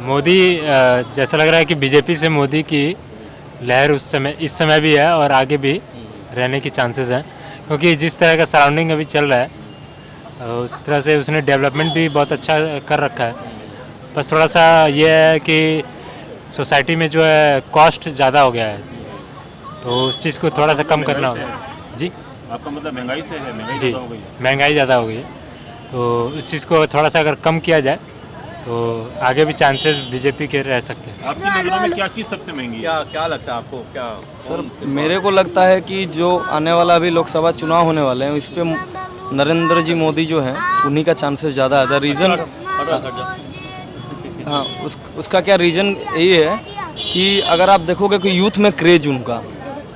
मोदी जैसा लग रहा है कि बीजेपी से मोदी की लहर इस समय भी है और आगे भी रहने की चांसेस हैं, क्योंकि जिस तरह का सराउंडिंग अभी चल रहा है उस तरह से उसने डेवलपमेंट भी बहुत अच्छा कर रखा है। बस थोड़ा सा ये है कि सोसाइटी में जो है कॉस्ट ज़्यादा हो गया है, तो उस चीज़ को थोड़ा सा कम करना होगा। जी, आपका मतलब महंगाई से है? महंगाई जी, ज़्यादा हो गई है। महंगाई ज़्यादा हो गई है, तो इस चीज़ को थोड़ा सा अगर कम किया जाए तो आगे भी चांसेस बीजेपी के रह सकते हैं। आपकी नज़रों में क्या चीज़ सबसे महंगी है? क्या क्या लगता है आपको? क्या सर मेरे को लगता है कि जो आने वाला अभी लोकसभा चुनाव होने वाले हैं इस पे नरेंद्र जी मोदी जो हैं उन्हीं का चांसेस ज़्यादा है। द रीज़न हाँ उसका क्या रीज़न यही है कि अगर आप देखोगे कि यूथ में क्रेज उनका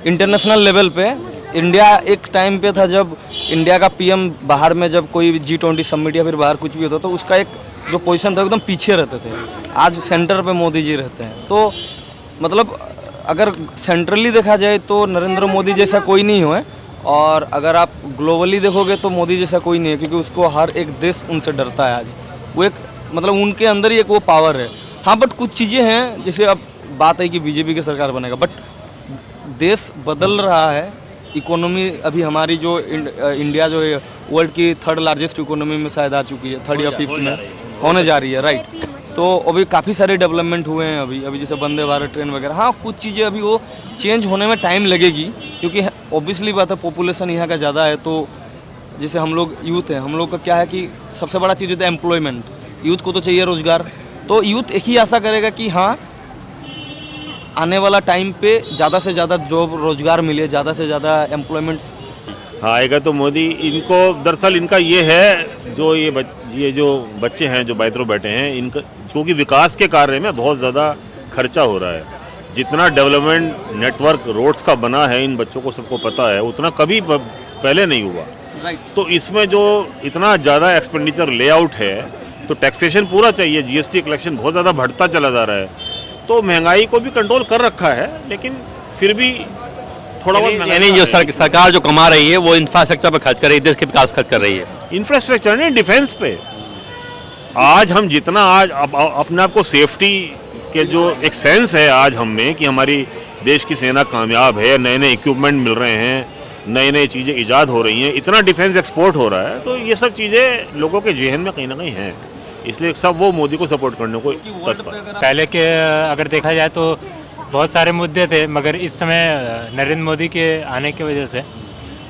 इंटरनेशनल लेवल पे, इंडिया एक टाइम पे था जब इंडिया का पीएम बाहर में जब कोई G20 समिट या फिर बाहर कुछ भी होता तो उसका एक जो पोजीशन था एकदम पीछे रहते थे। आज सेंटर पे मोदी जी रहते हैं, तो मतलब अगर सेंट्रली देखा जाए तो नरेंद्र मोदी जैसा कोई नहीं है, और अगर आप ग्लोबली देखोगे तो मोदी जैसा कोई नहीं है, क्योंकि उसको हर एक देश उनसे डरता है। आज वो एक मतलब उनके अंदर ही एक वो पावर है। हाँ बट कुछ चीज़ें हैं, जैसे अब बात है कि बीजेपी की सरकार बनेगा, बट देश बदल रहा है। इकोनॉमी अभी हमारी जो इंडिया जो है वर्ल्ड की 3rd लार्जेस्ट इकोनॉमी में शायद आ चुकी है, 3rd या 5th में होने जा रही है, राइट। तो अभी काफ़ी सारे डेवलपमेंट हुए हैं अभी जैसे वंदे भारत ट्रेन वगैरह। हाँ कुछ चीज़ें अभी वो चेंज होने में टाइम लगेगी, क्योंकि ऑब्वियसली बात है पॉपुलेशन यहाँ का ज़्यादा है। तो जैसे हम लोग यूथ हैं, हम लोग का क्या है कि सबसे बड़ा चीज़ होता है एम्प्लॉयमेंट। यूथ को तो चाहिए रोज़गार, तो यूथ एक ही आशा करेगा कि हाँ आने वाला टाइम पे ज़्यादा से ज़्यादा जॉब रोज़गार मिले, ज़्यादा से ज़्यादा एम्प्लॉयमेंट्स। हाँ आएगा तो मोदी। इनको दरअसल इनका ये है जो ये जो बच्चे हैं जो बैतरों बैठे हैं, इनका क्योंकि विकास के कार्य में बहुत ज़्यादा खर्चा हो रहा है। जितना डेवलपमेंट नेटवर्क रोड्स का बना है इन बच्चों को सबको पता है, उतना कभी पहले नहीं हुआ। तो इसमें जो इतना ज़्यादा एक्सपेंडिचर लेआउट है, तो टैक्सेशन पूरा चाहिए, जीएसटी कलेक्शन बहुत ज़्यादा बढ़ता चला जा रहा है। तो महंगाई को भी कंट्रोल कर रखा है, लेकिन फिर भी थोड़ा बहुत यानी जो सरकार जो कमा रही है वो इंफ्रास्ट्रक्चर पर खर्च कर रही है, देश के विकास खर्च कर रही है। इंफ्रास्ट्रक्चर नहीं, डिफेंस पे। आज हम जितना आज अपने आप को सेफ्टी के जो एक सेंस है आज हम में कि हमारी देश की सेना कामयाब है, नए नए इक्विपमेंट मिल रहे हैं, नई नई चीज़ें ईजाद हो रही हैं, इतना डिफेंस एक्सपोर्ट हो रहा है, तो ये सब चीज़ें लोगों के जेहन में कहीं ना कहीं हैं। इसलिए सब वो मोदी को सपोर्ट करने को तत्पर। पहले के अगर देखा जाए तो बहुत सारे मुद्दे थे, मगर इस समय नरेंद्र मोदी के आने की वजह से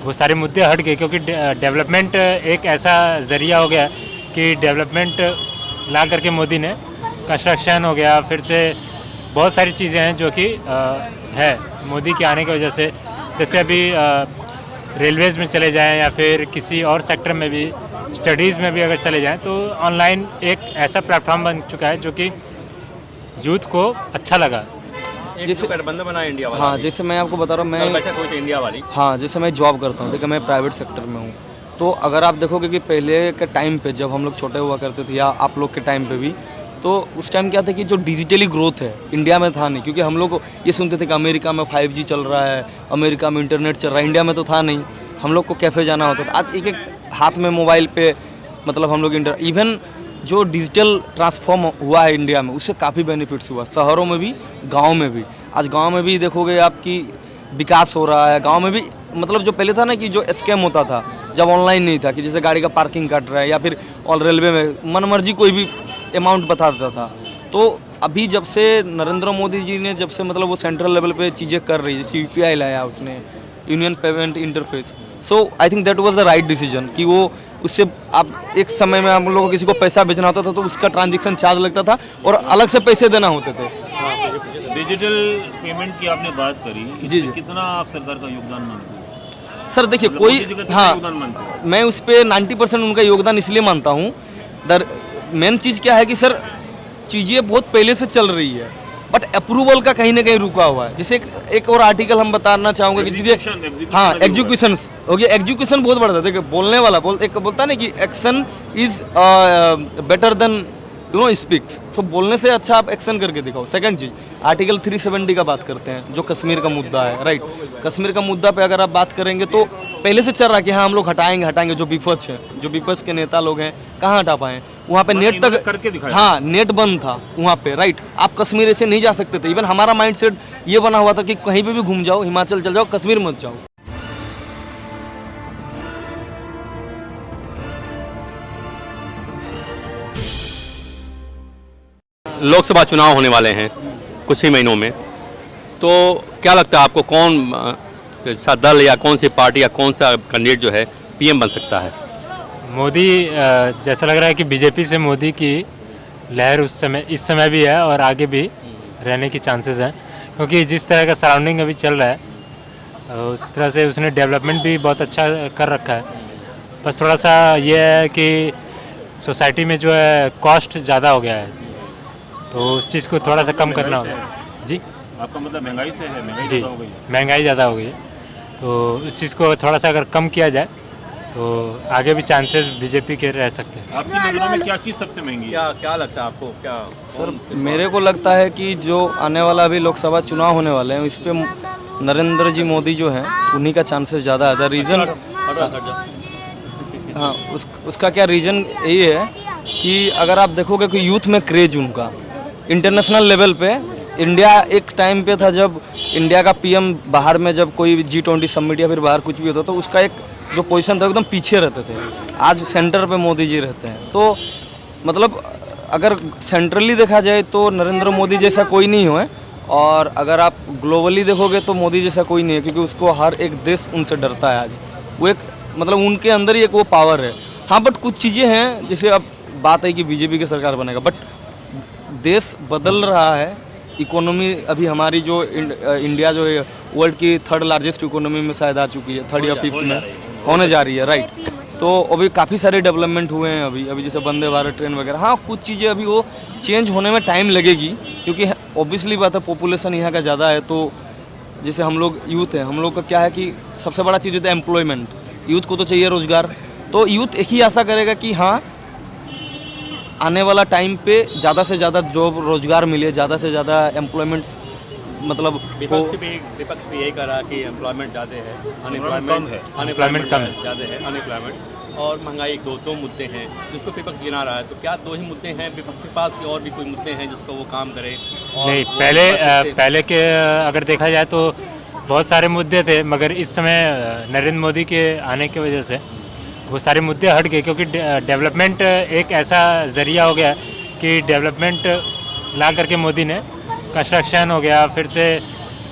वो सारे मुद्दे हट गए, क्योंकि डेवलपमेंट एक ऐसा ज़रिया हो गया कि डेवलपमेंट ला करके मोदी ने कंस्ट्रक्शन हो गया, फिर से बहुत सारी चीज़ें हैं जो कि है मोदी के आने की वजह से। जैसे अभी रेलवेज़ में चले जाएं या फिर किसी और सेक्टर में भी, स्टडीज़ में भी अगर चले जाएं, तो ऑनलाइन एक ऐसा प्लेटफॉर्म बन चुका है जो कि यूथ को अच्छा लगा। जैसे बंदा बना इंडिया वाला। हाँ जैसे मैं आपको बता रहा हूँ, मैं इंडिया वाली। हाँ जैसे मैं जॉब करता हूँ, ठीक है, मैं प्राइवेट सेक्टर में हूँ। तो अगर आप देखोगे कि पहले के टाइम पे जब हम लोग छोटे हुआ करते थे, या आप लोग के टाइम पे भी, तो उस टाइम क्या था कि जो डिजिटली ग्रोथ है इंडिया में था नहीं, क्योंकि हम लोग ये सुनते थे कि अमेरिका में 5G चल रहा है, अमेरिका में इंटरनेट चल रहा है, इंडिया में तो था नहीं। हम लोग को कैफ़े जाना होता था। आज एक एक हाथ में मोबाइल पे मतलब हम लोग इवन जो डिजिटल ट्रांसफॉर्म हुआ है इंडिया में, उससे काफ़ी बेनिफिट्स हुआ, शहरों में भी गाँव में भी। आज गाँव में भी देखोगे आपकी विकास हो रहा है। गाँव में भी मतलब जो पहले था ना कि जो स्कैम होता था जब ऑनलाइन नहीं था, कि जैसे गाड़ी का पार्किंग काट रहा है, या फिर और रेलवे में मनमर्जी कोई भी अमाउंट बता देता था। तो अभी जब से नरेंद्र मोदी जी ने जब से मतलब वो सेंट्रल लेवल पे चीज़ें कर रही है, जैसे UPI लाया उसने, union payment interface, so I think that was the right decision. कि वो उससे आप एक समय में हम लोगों को किसी को पैसा भेजना होता था तो उसका ट्रांजेक्शन चार्ज लगता था और अलग से पैसे देना होते थे। डिजिटल पेमेंट की आपने बात करी, जी, कितना आप सरकार का योगदान मानते हैं? सर देखिए कोई, हाँ मैं उस पर 90% उनका योगदान इसलिए मानता हूँ। मेन चीज़ क्या है कि सर चीज़ें बहुत पहले से चल रही है, बट अप्रूवल का कहीं ना कहीं रुका हुआ है। जैसे एक और आर्टिकल हम बताना चाहूँगा कि चीज़ें, हाँ एग्जीक्यूशन हो गया। एग्जीक्यूशन बहुत बड़ा था। देखिए बोलने वाला एक बोलता ना कि action is better than speaks. So बोलने से अच्छा आप एक्शन करके दिखाओ। सेकंड चीज़, आर्टिकल 370 का बात करते हैं, जो कश्मीर का मुद्दा है, राइट। कश्मीर का मुद्दा पे अगर आप बात करेंगे तो पहले से चल रहा है कि हाँ हम लोग हटाएंगे। जो विपक्ष है, जो विपक्ष के नेता लोग हैं, कहाँ हटा पाए? वहाँ पे नेट तक करके दिखाया। हाँ, नेट बंद था वहाँ पे, राइट। आप कश्मीर ऐसे नहीं जा सकते थे। इवन हमारा माइंडसेट ये बना हुआ था कि कहीं पे भी घूम जाओ, हिमाचल चल जाओ, कश्मीर मत जाओ। लोकसभा चुनाव होने वाले हैं कुछ ही महीनों में, तो क्या लगता है आपको कौन सा दल या कौन सी पार्टी या कौन सा कैंडिडेट जो है पीएम बन सकता है? मोदी जैसा लग रहा है कि बीजेपी से मोदी की लहर इस समय भी है और आगे भी रहने की चांसेस हैं, क्योंकि जिस तरह का सराउंडिंग अभी चल रहा है उस तरह से उसने डेवलपमेंट भी बहुत अच्छा कर रखा है। बस थोड़ा सा ये है कि सोसाइटी में जो है कॉस्ट ज़्यादा हो गया है, तो उस चीज़ को थोड़ा सा कम करना होगा। जी, आपका मतलब महंगाई से है? महंगाई जी, ज़्यादा हो गई है। महंगाई ज़्यादा हो गई है, तो उस चीज़ को थोड़ा सा अगर कम किया जाए तो आगे भी चांसेस बीजेपी के रह सकते हैं। आपकी नज़रों में क्या चीज़ सबसे महंगी है? क्या लगता है आपको? क्या सर, मेरे को लगता है कि जो आने वाला अभी लोकसभा चुनाव होने वाले हैं, इस पे नरेंद्र जी मोदी जो हैं उन्हीं का चांसेस ज़्यादा है। रीज़न, हाँ, उसका क्या रीज़न यही है कि अगर आप देखोगे कि यूथ में क्रेज उनका इंटरनेशनल लेवल पे, इंडिया एक टाइम पे था जब इंडिया का पीएम बाहर में जब कोई G20 समिट या फिर बाहर कुछ भी होता तो उसका एक जो पोजीशन था एकदम पीछे रहते थे। आज सेंटर पे मोदी जी रहते हैं, तो मतलब अगर सेंट्रली देखा जाए तो नरेंद्र मोदी जैसा कोई नहीं है, और अगर आप ग्लोबली देखोगे तो मोदी जैसा कोई नहीं है, क्योंकि उसको हर एक देश उनसे डरता है। आज वो एक मतलब उनके अंदर ही एक वो पावर है। हाँ, बट कुछ चीज़ें हैं, जैसे अब बात है कि बीजेपी की सरकार बनेगा, बट देश बदल रहा है। इकोनॉमी अभी हमारी जो इंडिया जो है वर्ल्ड की 3rd लार्जेस्ट इकोनॉमी में शायद आ चुकी है, 3rd या 5th में होने जा रही है, राइट। तो अभी काफ़ी सारे डेवलपमेंट हुए हैं अभी जैसे वंदे भारत ट्रेन वगैरह। हाँ, कुछ चीज़ें अभी वो चेंज होने में टाइम लगेगी, क्योंकि ऑब्वियसली बात है पॉपुलेशन यहाँ का ज़्यादा है। तो जैसे हम लोग यूथ हैं, हम लोग का क्या है कि सबसे बड़ा चीज़ होता है एम्प्लॉयमेंट। यूथ को तो चाहिए रोज़गार, तो यूथ एक ही आशा करेगा कि हाँ आने वाला टाइम पे ज़्यादा से ज़्यादा जॉब रोज़गार मिले, ज़्यादा से ज़्यादा एम्प्लॉयमेंट, मतलब विपक्ष भी यही कर रहा है कि एम्प्लॉयमेंट ज़्यादा है, अनएम्प्लॉयमेंट कम है, ज़्यादा है अनएम्प्लॉयमेंट और महंगाई। दो मुद्दे हैं जिसको विपक्ष गिना रहा है, तो क्या 2 ही मुद्दे हैं विपक्ष के पास कि और भी कोई मुद्दे हैं जिसको वो काम करे? नहीं, पहले के अगर देखा जाए तो बहुत सारे मुद्दे थे, मगर इस समय नरेंद्र मोदी के आने की वजह से वो सारे मुद्दे हट गए, क्योंकि डेवलपमेंट एक ऐसा ज़रिया हो गया कि डेवलपमेंट ला करके मोदी ने कंस्ट्रक्शन हो गया, फिर से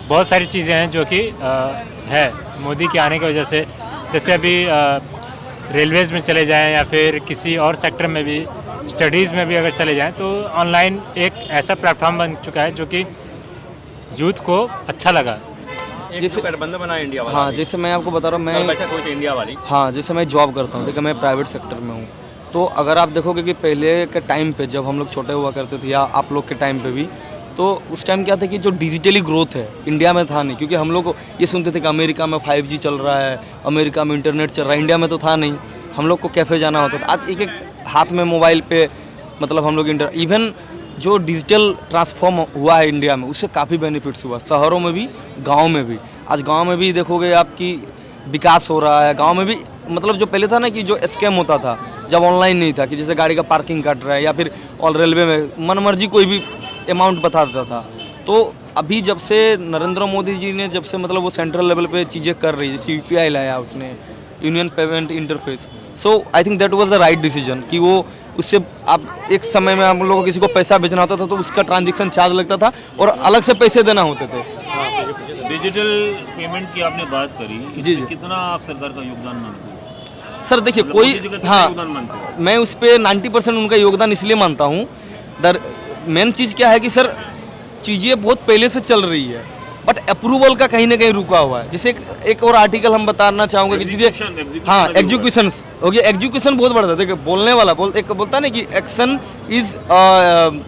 बहुत सारी चीज़ें हैं जो कि है मोदी के आने की वजह से। जैसे अभी रेलवेज़ में चले जाएं या फिर किसी और सेक्टर में भी, स्टडीज़ में भी अगर चले जाएं, तो ऑनलाइन एक ऐसा प्लेटफॉर्म बन चुका है जो कि यूथ को अच्छा लगा। जैसे बंद बना इंडिया वाला। हाँ, जैसे मैं आपको बता रहा हूँ, मैं बैठा कोई इंडिया वाली। हाँ, जैसे मैं जॉब करता हूँ, देखिए मैं प्राइवेट सेक्टर में हूँ, तो अगर आप देखोगे कि पहले के टाइम पे जब हम लोग छोटे हुआ करते थे, या आप लोग के टाइम पे भी, तो उस टाइम क्या था कि जो डिजिटली ग्रोथ है इंडिया में था नहीं, क्योंकि हम लोग ये सुनते थे कि अमेरिका में 5G चल रहा है, अमेरिका में इंटरनेट चल रहा है, इंडिया में तो था नहीं। हम लोग को कैफ़े जाना होता था, आज एक हाथ में मोबाइल पे मतलब हम लोग इवन जो डिजिटल ट्रांसफॉर्म हुआ है इंडिया में, उससे काफ़ी बेनिफिट्स हुआ, शहरों में भी गाँव में भी। आज गाँव में भी देखोगे आपकी विकास हो रहा है। गाँव में भी मतलब जो पहले था ना कि जो स्कैम होता था, जब ऑनलाइन नहीं था, कि जैसे गाड़ी का पार्किंग काट रहा है, या फिर और रेलवे में मनमर्जी कोई भी अमाउंट बता देता था। तो अभी जब से नरेंद्र मोदी जी ने जब से मतलब वो सेंट्रल लेवल पे चीज़ें कर रही है, जैसे UPI लाया उसने, union payment interface, so I think that was the right decision कि वो उससे आप एक समय में हम लोगों को किसी को पैसा भेजना होता था तो उसका ट्रांजैक्शन चार्ज लगता था और अलग से पैसे देना होते थे। डिजिटल पेमेंट की आपने बात करी, जी, इसमें कितना आप सरकार का योगदान मानते हैं? सर देखिए, मतलब कोई मोदी जी का कितना हाँ, योगदान मानते हैं? मैं उस पर 90% उनका योगदान इसलिए मानता हूँ। मेन चीज़ क्या है कि सर चीज़ें बहुत पहले से चल रही है, बट अप्रूवल का कहीं ना कहीं रुका हुआ है। जैसे एक और आर्टिकल हम बताना चाहूँगा कि चीज़ें, हाँ, एग्जीक्यूशन हो गया। एग्जीक्यूशन बहुत बड़ा था। देखिए, बोलने वाला एक बोलता ना कि action is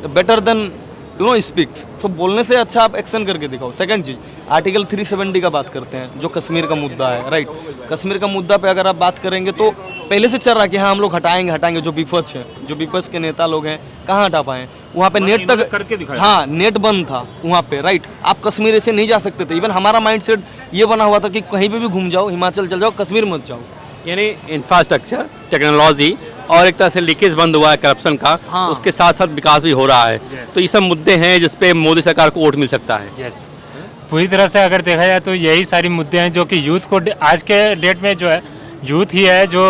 better than speaks. So बोलने से अच्छा आप एक्शन करके दिखाओ। सेकंड चीज़, आर्टिकल 370 का बात करते हैं, जो कश्मीर का मुद्दा है, राइट। कश्मीर का मुद्दा पे अगर आप बात करेंगे तो पहले से चल रहा है कि हाँ हम लोग हटाएंगे जो विपक्ष है, जो विपक्ष के नेता लोग हैं, कहाँ हटा पाए? वहाँ पे नेट तक करके दिखाया। हाँ नेट बंद था वहाँ पे, राइट। आप कश्मीर ऐसे नहीं जा सकते थे। इवन हमारा माइंडसेट ये बना हुआ था कि कहीं पे भी घूम जाओ, हिमाचल चल जाओ, कश्मीर मत जाओ। यानी इंफ्रास्ट्रक्चर, टेक्नोलॉजी और एक तरह से लीकेज बंद हुआ है करप्शन का, हाँ। उसके साथ साथ विकास भी हो रहा है। तो ये सब मुद्दे हैं जिस पे मोदी सरकार को वोट मिल सकता है। यस, पूरी तरह से अगर देखा जाए तो यही सारी मुद्दे हैं जो कि यूथ को आज के डेट में जो है यूथ ही है जो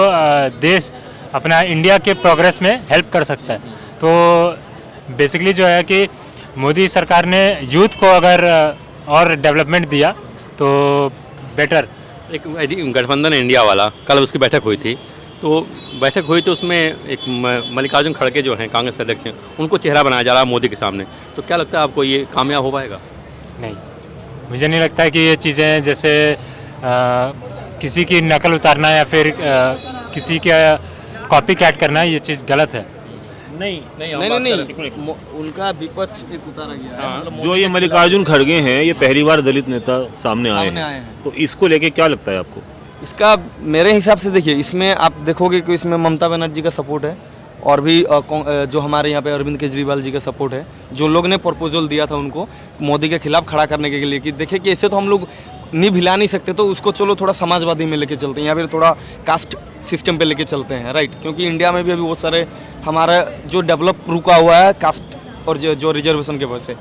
देश अपना इंडिया के प्रोग्रेस में हेल्प कर सकता है। तो बेसिकली जो है कि मोदी सरकार ने यूथ को अगर और डेवलपमेंट दिया तो बेटर। एक गठबंधन इंडिया वाला कल उसकी बैठक हुई थी, तो बैठक हुई तो उसमें एक मल्लिकार्जुन खड़गे जो हैं कांग्रेस के अध्यक्ष हैं, उनको चेहरा बनाया जा रहा है मोदी के सामने। तो क्या लगता है आपको ये कामयाब हो पाएगा? नहीं, मुझे नहीं लगता है कि ये चीज़ें जैसे किसी की नकल उतारना या फिर किसी का कॉपी कैट करना, ये चीज़ गलत है। नहीं, उनका विपक्ष एक उतारा गया है। मतलब जो ये मल्लिकार्जुन खड़गे हैं, ये पहली बार दलित नेता सामने आए सामने आए हैं, हैं। तो इसको लेके क्या लगता है आपको? इसका मेरे हिसाब से देखिए, इसमें आप देखोगे कि इसमें ममता बनर्जी का सपोर्ट है और भी जो हमारे यहाँ पे अरविंद केजरीवाल जी का सपोर्ट है, जो लोग ने प्रपोजल दिया था उनको मोदी के खिलाफ खड़ा करने के लिए कि देखिए कि ऐसे तो हम लोग नहीं भिला नहीं सकते, तो उसको चलो थोड़ा समाजवादी में लेके चलते हैं या फिर थोड़ा कास्ट सिस्टम पे लेके चलते हैं, राइट। क्योंकि इंडिया में भी अभी बहुत सारे हमारा जो डेवलप रुका हुआ है कास्ट और जो रिजर्वेशन के वजह से।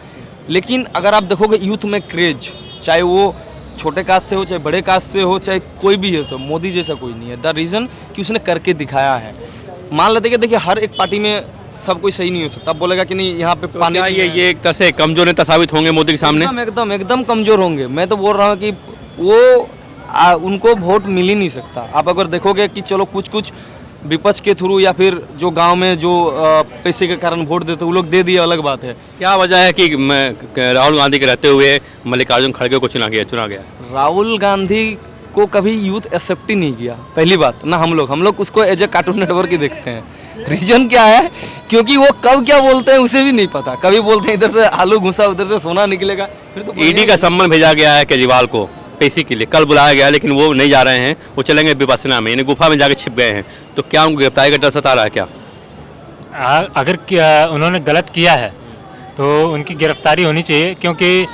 लेकिन अगर आप देखोगे यूथ में क्रेज, चाहे वो छोटे कास्ट से हो चाहे बड़े कास्ट से हो चाहे कोई भी है, सब मोदी जैसा कोई नहीं है। द रीज़न कि उसने करके दिखाया है। मान लेते कि देखिए हर एक पार्टी में सब कोई सही नहीं हो सकता। अब बोलेगा कि नहीं यहाँ पे तो पानी क्या ये एक तरह से कमजोर नेता साबित होंगे मोदी के सामने? एकदम कमजोर होंगे। मैं तो बोल रहा हूँ कि वो उनको वोट मिल ही नहीं सकता। आप अगर देखोगे कि चलो कुछ विपक्ष के थ्रू या फिर जो गांव में जो पैसे के कारण वोट देते वो लोग दे दिए, अलग बात है। क्या वजह है कि राहुल गांधी के रहते हुए मल्लिकार्जुन खड़गे को चुना गया? राहुल गांधी को कभी यूथ एक्सेप्ट ही नहीं किया, पहली बात ना। हम लोग उसको एज ए कार्टून नेटवर्क ही देखते हैं। रीजन क्या है? क्योंकि वो कब क्या बोलते हैं उसे भी नहीं पता। कभी बोलते हैं इधर से आलू घुसा, उधर से सोना निकलेगा। फिर तो ईडी का सम्मन भेजा गया है केजरीवाल को पेशी के लिए, कल बुलाया गया, लेकिन वो नहीं जा रहे हैं, वो चलेंगे विपස්සना में, यानी गुफा में जाके छिप गए हैं। तो क्या उनको गिरफ्तारी का डर सता रहा है क्या? अगर उन्होंने गलत किया है तो उनकी गिरफ्तारी होनी चाहिए, क्योंकि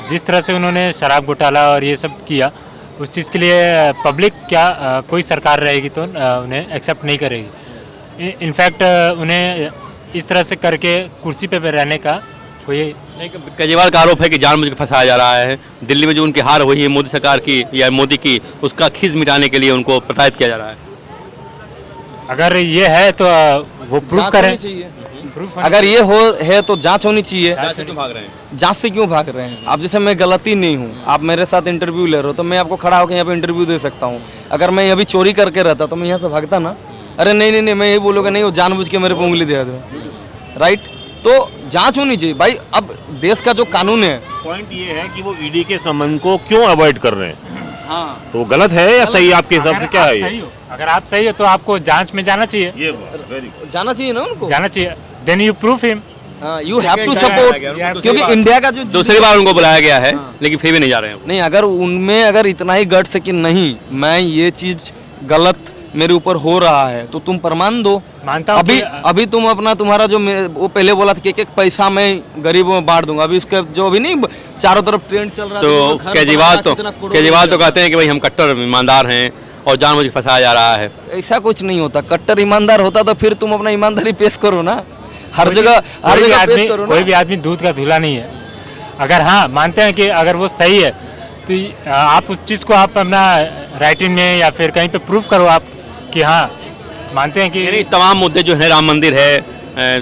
जिस तरह से उन्होंने शराब घोटाला और ये सब किया, उस चीज़ के लिए पब्लिक क्या कोई सरकार रहेगी तो उन्हें एक्सेप्ट नहीं करेगी। इनफैक्ट उन्हें इस तरह से करके कुर्सी पे रहने का कोई नहीं। केजरीवाल का आरोप है कि जानबूझ के फंसाया जा रहा है। दिल्ली में जो उनकी हार हुई है मोदी सरकार की या मोदी की, उसका खींच मिटाने के लिए उनको प्रताड़ित किया जा रहा है। अगर ये है तो वो प्रूफ करें। अगर ये है तो जांच होनी चाहिए। जांच से क्यों भाग रहे हैं? जांच से क्यों भाग रहे हैं? आप जैसे मैं गलती नहीं हूँ, आप मेरे साथ इंटरव्यू ले रहे हो तो मैं आपको खड़ा होकर यहाँ पे इंटरव्यू दे सकता हूँ। अगर मैं अभी चोरी करके रहता तो मैं यहाँ से भागता ना। अरे नहीं, मैं यही बोलूँगा नहीं, वो जानबूझ के मेरे पे उंगली दे दो, राइट। तो जांच होनी चाहिए भाई। अब देश का जो कानून है, पॉइंट ये है कि वो ईडी के सम्मन को क्यों अवॉइड कर रहे हैं? हाँ, तो गलत है या सही आपके हिसाब से? क्या है ये? अगर आप सही हो तो आपको जांच में जाना चाहिए। ये वेरी जाना चाहिए ना उनको, जाना चाहिए। Then you proof him. You have to support. क्योंकि इंडिया का जो दूसरी बार उनको बुलाया गया है, लेकिन फिर भी नहीं जा रहे हैं। नहीं, अगर उनमें अगर इतना ही गट्स है कि नहीं मैं ये चीज गलत मेरे ऊपर हो रहा है, तो तुम प्रमाण दो। मानता हूं अभी तुम अपना तुम्हारा जो वो पहले बोला था कि एक पैसा मैं गरीबों में बांट दूंगा, अभी उसका जो अभी नहीं चारों तरफ ट्रेंड चल रहा है। तो केजरीवाल तो कहते हैं कि भाई हम कट्टर ईमानदार हैं और जानबूझ के फंसाया जा रहा है। ऐसा कुछ नहीं होता। कट्टर ईमानदार होता तो फिर तुम अपना ईमानदारी पेश करो ना, हर जगह पेश करो ना। कोई भी आदमी दूध का धुला नहीं है। अगर हाँ मानते हैं कि अगर वो सही है तो आप उस चीज़ को आप अपना राइटिंग में या फिर कहीं पे प्रूफ करो आप कि हाँ मानते हैं कि यानी तमाम मुद्दे जो हैं, राम मंदिर है,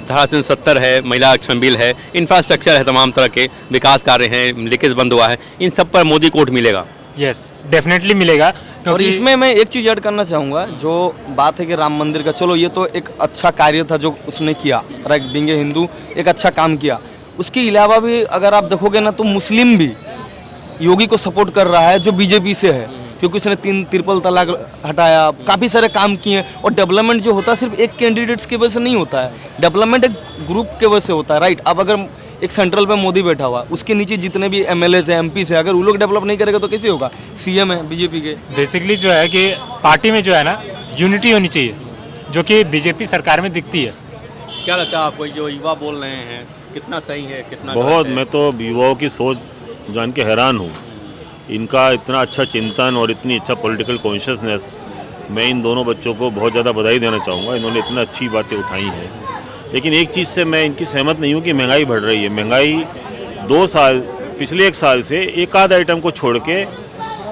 धारा 370 है, महिला आरक्षण बिल है, इंफ्रास्ट्रक्चर है, तमाम तरह के विकास कार्य हैं, लीकेज बंद हुआ है, इन सब पर मोदी को वोट मिलेगा। यस, डेफिनेटली मिलेगा। और इसमें मैं एक चीज़ ऐड करना चाहूँगा, जो बात है कि राम मंदिर का, चलो ये तो एक अच्छा कार्य था जो उसने किया, राइट, बीइंग ए हिंदू एक अच्छा काम किया। उसके अलावा भी अगर आप देखोगे ना तो मुस्लिम भी योगी को सपोर्ट कर रहा है जो बीजेपी से है, क्योंकि उसने 3 ट्रिपल तलाक हटाया, काफ़ी सारे काम किए। और डेवलपमेंट जो होता है सिर्फ एक कैंडिडेट्स की वजह से नहीं होता है, डेवलपमेंट एक ग्रुप के वजह से होता है, राइट। अब अगर एक सेंट्रल पे मोदी बैठा हुआ, उसके नीचे जितने भी एमएलए है, एमपी है, अगर वो लोग डेवलप नहीं करेगा तो कैसे होगा? सीएम है बीजेपी के। बेसिकली जो है कि पार्टी में जो है ना यूनिटी होनी चाहिए, जो कि बीजेपी सरकार में दिखती है। क्या लगता है आपको जो युवा बोल रहे हैं कितना सही है कितना बहुत, गलत है? मैं तो युवाओं की सोच जान के हैरान हूँ। इनका इतना अच्छा चिंतन और इतनी अच्छा पॉलिटिकल कॉन्शियसनेस, मैं इन दोनों बच्चों को बहुत ज़्यादा बधाई देना चाहूँगा। इन्होंने इतना अच्छी बातें उठाई हैं। लेकिन एक चीज़ से मैं इनकी सहमत नहीं हूँ कि महंगाई बढ़ रही है। महंगाई 2 साल, पिछले 1 साल से एक आध आइटम को छोड़ के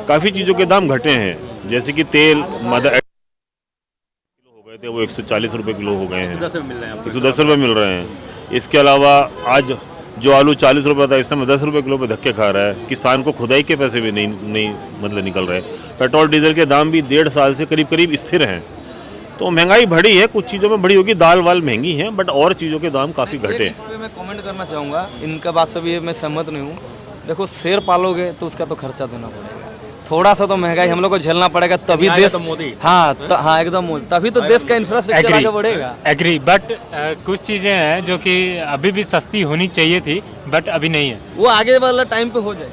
काफ़ी चीज़ों के दाम घटे हैं। जैसे कि तेल, मदर किलो हो गए थे, वो 140 रुपये किलो हो गए हैं, 10 में मिल रहे हैं आपको? 110 रुपये मिल रहे हैं। इसके अलावा आज जो आलू 40 रुपये था, इस समय 10 रुपये किलो पे धक्के खा रहा है। किसान को खुदाई के पैसे भी नहीं मतलब निकल रहे। पेट्रोल डीजल के दाम भी 1.5 साल से करीब करीब स्थिर हैं। तो महंगाई बढ़ी है, कुछ चीज़ों में बढ़ी होगी, दाल वाल महंगी हैं, बट और चीज़ों के दाम काफ़ी घटे इस पे मैं कमेंट करना चाहूँगा, इनका बात से भी मैं सहमत नहीं हूँ। देखो, शेर पालोगे तो उसका तो खर्चा देना पड़ेगा, थोड़ा सा तो महंगाई हम लोग को झेलना पड़ेगा, तभी आएगा देश तो मोदी। हाँ एकदम मोदी, तभी तो देश का इंफ्रास्ट्रक्चर आगे बढ़ेगा। एग्री, बट कुछ चीज़ें हैं जो कि अभी भी सस्ती होनी चाहिए थी, बट अभी नहीं है। वो आगे वाला टाइम पे हो जाए।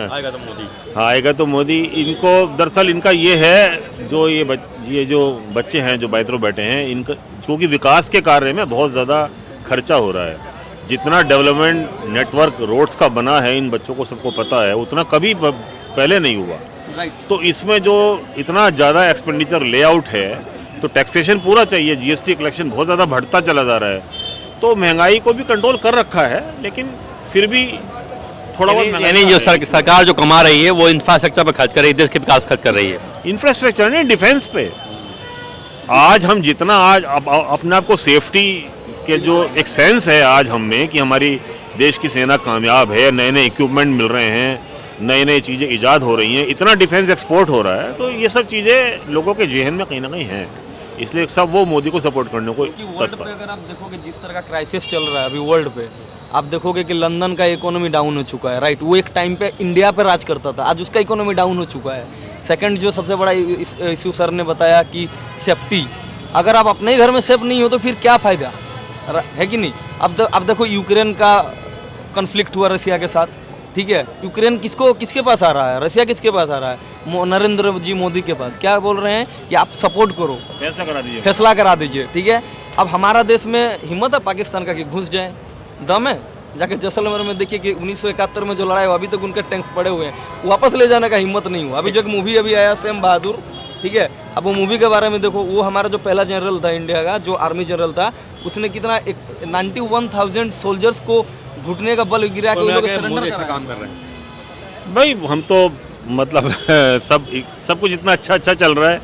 आएगा तो मोदी। हाँ, आएगा तो मोदी। इनको दरअसल इनका ये है, जो ये जो बच्चे हैं जो बाइत्रो बैठे हैं, इनका क्योंकि विकास के कार्य में बहुत ज़्यादा खर्चा हो रहा है। जितना डेवलपमेंट नेटवर्क रोड्स का बना है, इन बच्चों को सबको पता है, उतना कभी पहले नहीं हुआ। राइट। तो इसमें जो इतना ज़्यादा एक्सपेंडिचर लेआउट है, तो टैक्सेशन पूरा चाहिए। जीएसटी कलेक्शन बहुत ज़्यादा बढ़ता चला जा रहा है, तो महंगाई को भी कंट्रोल कर रखा है, लेकिन फिर भी थोड़ा बहुत यानी जो सरकार जो कमा रही है वो इंफ्रास्ट्रक्चर पर खर्च कर रही है, देश के विकास खर्च कर रही है। इंफ्रास्ट्रक्चर नहीं, डिफेंस पे। आज हम जितना अपने आप को सेफ्टी के जो एक सेंस है आज हम में कि हमारी देश की सेना कामयाब है, नए नए इक्विपमेंट मिल रहे हैं, नई नई चीज़ें ईजाद हो रही हैं, इतना डिफेंस एक्सपोर्ट हो रहा है, तो ये सब चीज़ें लोगों के जहन में कहीं ना कहीं हैं। इसलिए सब वो मोदी को सपोर्ट करने को कि वर्ल्ड पे तत्पर। अगर आप देखोगे जिस तरह का क्राइसिस चल रहा है अभी वर्ल्ड पे, आप देखोगे कि लंदन का इकोनॉमी डाउन हो चुका है। राइट, वो एक टाइम पे इंडिया पे राज करता था, आज उसका इकोनॉमी डाउन हो चुका है। सेकंड जो सबसे बड़ा इशू सर ने बताया कि सेफ्टी, अगर आप अपने ही घर में सेफ नहीं हो तो फिर क्या फ़ायदा है कि नहीं। अब देखो, यूक्रेन का कन्फ्लिक्ट हुआ रसिया के साथ, ठीक है। यूक्रेन किसके पास आ रहा है, रसिया किसके पास आ रहा है, नरेंद्र जी मोदी के पास। क्या बोल रहे हैं कि आप सपोर्ट करो, फैसला करा दीजिए, ठीक है। अब हमारा देश में हिम्मत है पाकिस्तान का कि घुस जाए, दम है। जाके जैसलमेर में देखिए कि 1971 में जो लड़ाई हुआ, अभी तक उनके टैंक्स पड़े हुए हैं, वापस ले जाने का हिम्मत नहीं हुआ। अभी जो एक मूवी अभी आया सैम बहादुर, ठीक है, अब वो मूवी के बारे में देखो, वो हमारा जो पहला जनरल था इंडिया का, जो आर्मी जनरल था, उसने कितना 91,000 सोल्जर्स को घुटने का बल गिरा के उन लोगों को सरेंडर करा। काम कर रहे हैं भाई हम तो मतलब सब कुछ इतना अच्छा चल रहा है,